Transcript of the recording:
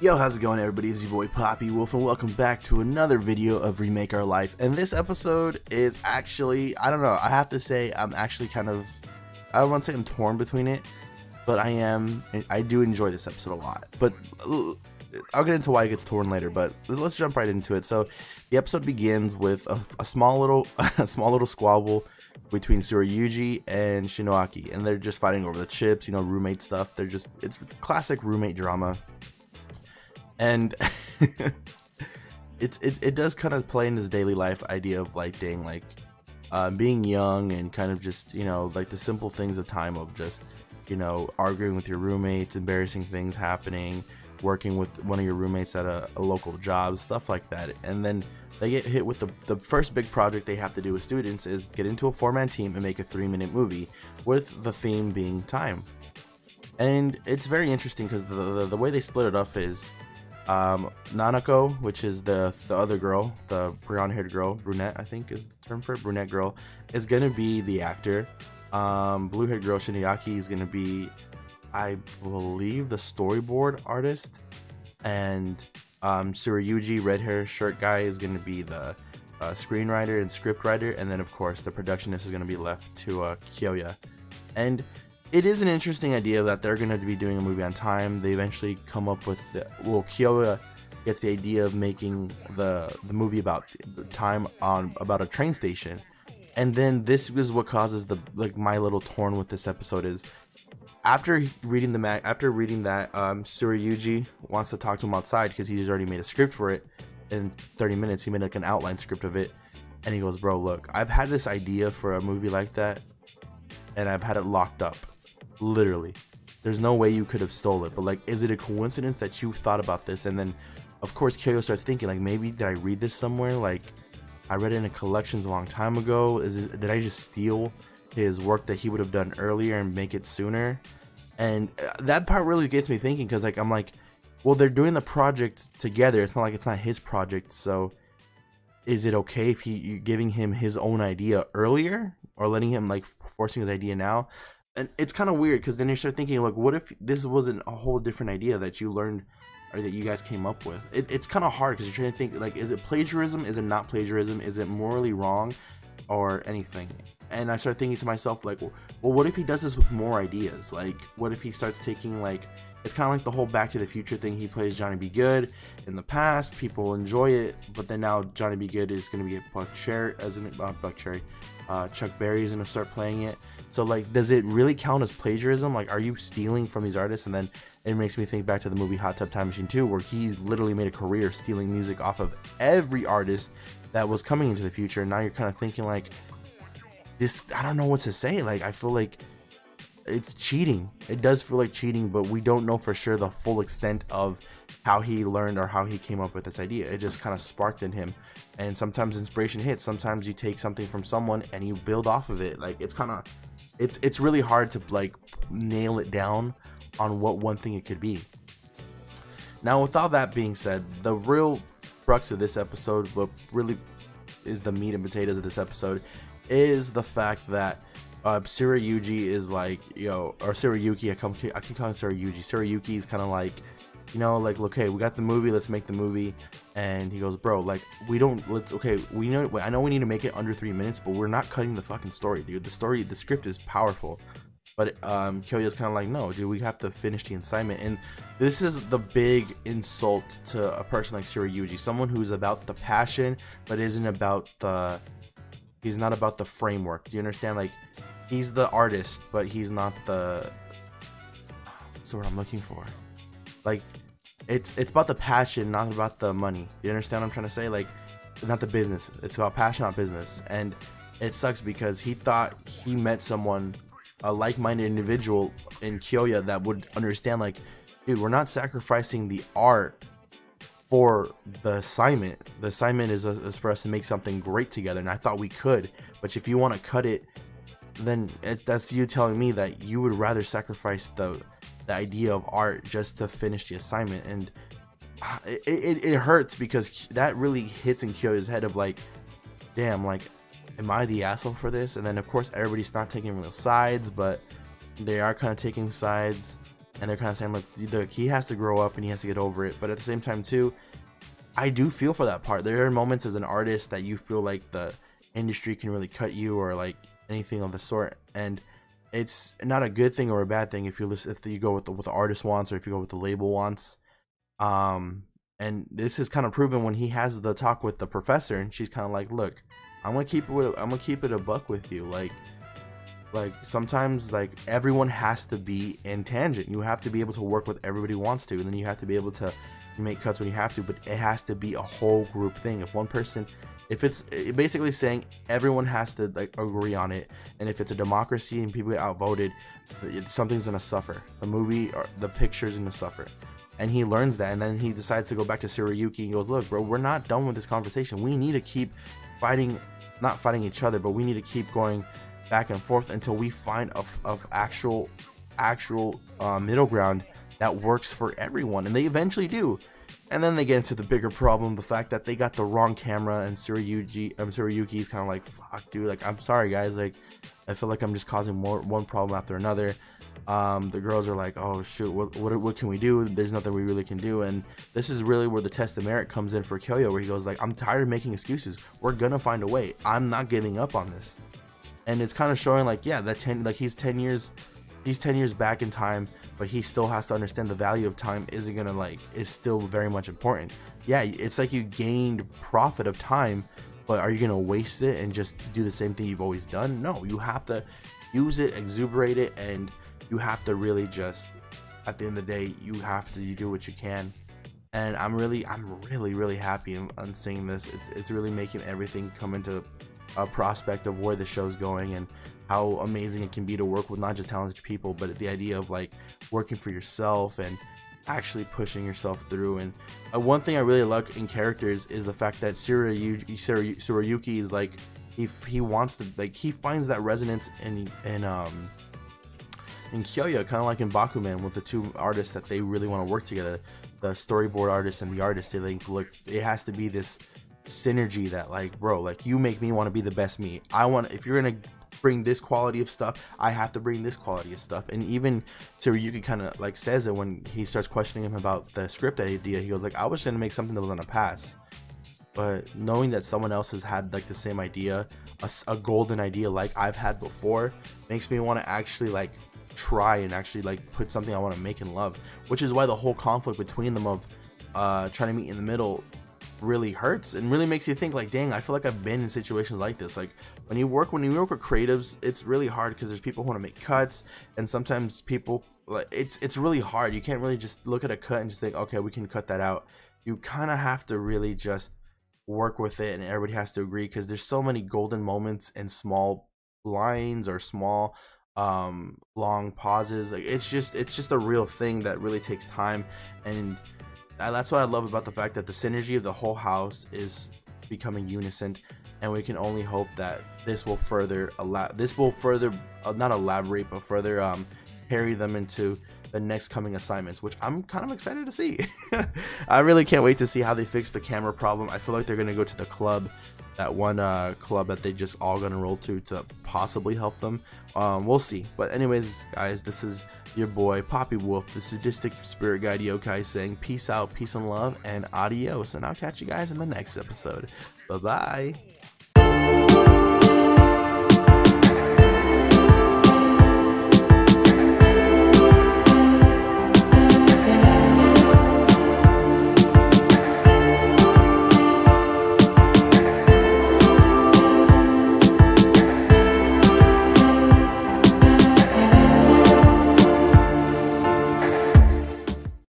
Yo, how's it going, everybody? It's your boy Poppy Wolf, and welcome back to another video of Remake Our Life. And this episode is actually, I don't know, I have to say I'm actually kind of, I don't want to say I'm torn between it, but I do enjoy this episode a lot. But I'll get into why it gets torn later, but let's jump right into it. So the episode begins with a small little squabble between Tsuruyuki and Shinoaki, and they're just fighting over the chips, you know, roommate stuff. It's classic roommate drama. And it does kind of play in his daily life idea of like being young and kind of just, you know, like the simple things of time of just, you know, arguing with your roommates, embarrassing things happening, working with one of your roommates at a local job, stuff like that. And then they get hit with the first big project they have to do with students is get into a 4-man team and make a 3-minute movie with the theme being time. And it's very interesting because the way they split it up is Nanako, which is the other girl, the brown-haired girl, brunette, I think is the term for it, brunette girl, is gonna be the actor. Blue-haired girl Shinoaki is gonna be, I believe, the storyboard artist, and Tsuruyuki, red hair shirt guy, is gonna be the screenwriter and script writer, and then of course the productionist is gonna be left to Kyoya. And it is an interesting idea that they're going to be doing a movie on time. They eventually come up with Kyoya gets the idea of making the movie about time about a train station. And then this is what causes my little torn with this episode is after reading that Tsuruyuki wants to talk to him outside because he's already made a script for it in 30 minutes. He made like an outline script of it, and he goes, "Bro, look, I've had this idea for a movie like that and I've had it locked up. Literally, there's no way you could have stole it, but like, is it a coincidence that you thought about this?" And then of course Kyoya starts thinking like, maybe did I read this somewhere, like I read it in a collections a long time ago. Did I just steal his work that he would have done earlier and make it sooner? And that part really gets me thinking, because like I'm like, well, they're doing the project together. It's not like it's not his project, so is it okay if you giving him his own idea earlier or letting him like forcing his idea now? And it's kind of weird, because then you start thinking, like, what if this wasn't a whole different idea that you learned or that you guys came up with? It's kind of hard, because you're trying to think, like, is it plagiarism? Is it not plagiarism? Is it morally wrong or anything? And I start thinking to myself, like, well, what if he does this with more ideas? Like, what if he starts taking, like, it's kind of like the whole Back to the Future thing. He plays Johnny B. Good in the past, people enjoy it, but then now Johnny B. Good is going to be a Chuck Berry is going to start playing it. So like, does it really count as plagiarism? Like, are you stealing from these artists? And then it makes me think back to the movie Hot Tub Time Machine 2, where he literally made a career stealing music off of every artist that was coming into the future. And now you're kind of thinking like, this, I don't know what to say. Like, I feel like it's cheating. It does feel like cheating, but we don't know for sure the full extent of how he learned or how he came up with this idea. It just kind of sparked in him. And sometimes inspiration hits. Sometimes you take something from someone and you build off of it. Like, it's kind of, it's really hard to like nail it down on what one thing it could be. Now, with all that being said, the real crux of this episode, what really is the meat and potatoes of this episode, is the fact that Tsuruyuki is like, or Tsuruyuki, I keep calling Tsuruyuki. Tsuruyuki is kind of like, you know, like, okay, we got the movie, let's make the movie. And he goes, bro, like, I know we need to make it under 3 minutes, but we're not cutting the fucking story, dude. The script is powerful. But Kyoya's kind of like, no, dude, we have to finish the assignment. And this is the big insult to a person like Tsuruyuki, someone who's about the passion, but isn't about he's not about the framework. Do you understand? Like, he's the artist, but he's not what's the word I'm looking for? Like, it's about the passion, not about the money. You understand what I'm trying to say? Like, not the business. It's about passion, not business. And it sucks because he thought he met someone, a like-minded individual in Kyoya, that would understand, like, dude, we're not sacrificing the art for the assignment. The assignment is for us to make something great together, and I thought we could. But if you want to cut it, then that's you telling me that you would rather sacrifice the idea of art just to finish the assignment. And it hurts, because that really hits in Kyoya's head of like, damn, like, am I the asshole for this? And then of course everybody's not taking real sides, but they are kind of taking sides. and they're kind of saying look, he has to grow up and he has to get over it. But at the same time too, I do feel for that part. There are moments as an artist that you feel like the industry can really cut you, or like anything of the sort, and it's not a good thing or a bad thing if you go with what the artist wants, or if you go with the label wants. And this is kind of proven when he has the talk with the professor, and she's kind of like, look, I'm gonna keep it a buck with you. Like sometimes like everyone has to be in tangent. You have to be able to work with everybody wants to, and then you have to be able to make cuts when you have to, but it has to be a whole group thing. If one person, if it's basically saying everyone has to like agree on it, and if it's a democracy and people get outvoted, something's gonna suffer. The movie or the picture's gonna suffer. And he learns that, and then he decides to go back to Tsuruyuki and goes, look bro, we're not done with this conversation. We need to keep fighting, not fighting each other, but we need to keep going back and forth until we find a actual middle ground that works for everyone. And they eventually do. And then they get into the bigger problem, the fact that they got the wrong camera, and Tsuruyuki's kind of like, fuck dude, like I'm sorry guys, like I feel like I'm just causing one problem after another. The girls are like, oh shoot, what can we do? There's nothing we really can do. And this is really where the test of merit comes in for Kyoyo, where he goes like, I'm tired of making excuses, we're gonna find a way, I'm not giving up on this. And it's kind of showing like, yeah, that he's 10 years back in time, but he still has to understand the value of time is still very much important. Yeah, it's like you gained profit of time, but are you gonna waste it and just do the same thing you've always done? No, you have to use it, exuberate it, and you have to really just, at the end of the day, you do what you can. And I'm really happy on seeing this. It's really making everything come into a prospect of where the show's going, and how amazing it can be to work with not just talented people, but the idea of like working for yourself and actually pushing yourself through. And one thing I really like in characters is the fact that Tsuruyuki is like, he wants to, like, he finds that resonance in Kyoyo, kind of like in Bakuman with the two artists that they really want to work together, the storyboard artist and the artist. They like, look, it has to be this synergy that like, bro, like you make me want to be the best me. If you're gonna bring this quality of stuff, I have to bring this quality of stuff. And even Tsuruyuki kind of like says it when he starts questioning him about the script idea. He goes like, I was gonna make something that was on a pass, but knowing that someone else has had like the same idea, a golden idea like I've had before, makes me want to actually like try and actually like put something I want to make and love. Which is why the whole conflict between them of trying to meet in the middle really hurts and really makes you think like, dang, I feel like I've been in situations like this. Like when you work with creatives, it's really hard because there's people who want to make cuts, and sometimes people like, it's really hard. You can't really just look at a cut and just think, okay, we can cut that out. You kind of have to really just work with it, and everybody has to agree, because there's so many golden moments and small lines or small long pauses. Like it's just a real thing that really takes time. And that's what I love about the fact that the synergy of the whole house is becoming unison, and we can only hope that this will further not elaborate, but further carry them into the next coming assignments, which I'm kind of excited to see. I really can't wait to see how they fix the camera problem. I feel like they're gonna go to the club, that one club that they just all gonna roll to possibly help them. We'll see. But anyways, guys, this is your boy Poppy Wolf, the sadistic spirit guide yokai, saying peace out, peace and love, and adios. And I'll catch you guys in the next episode. Bye bye.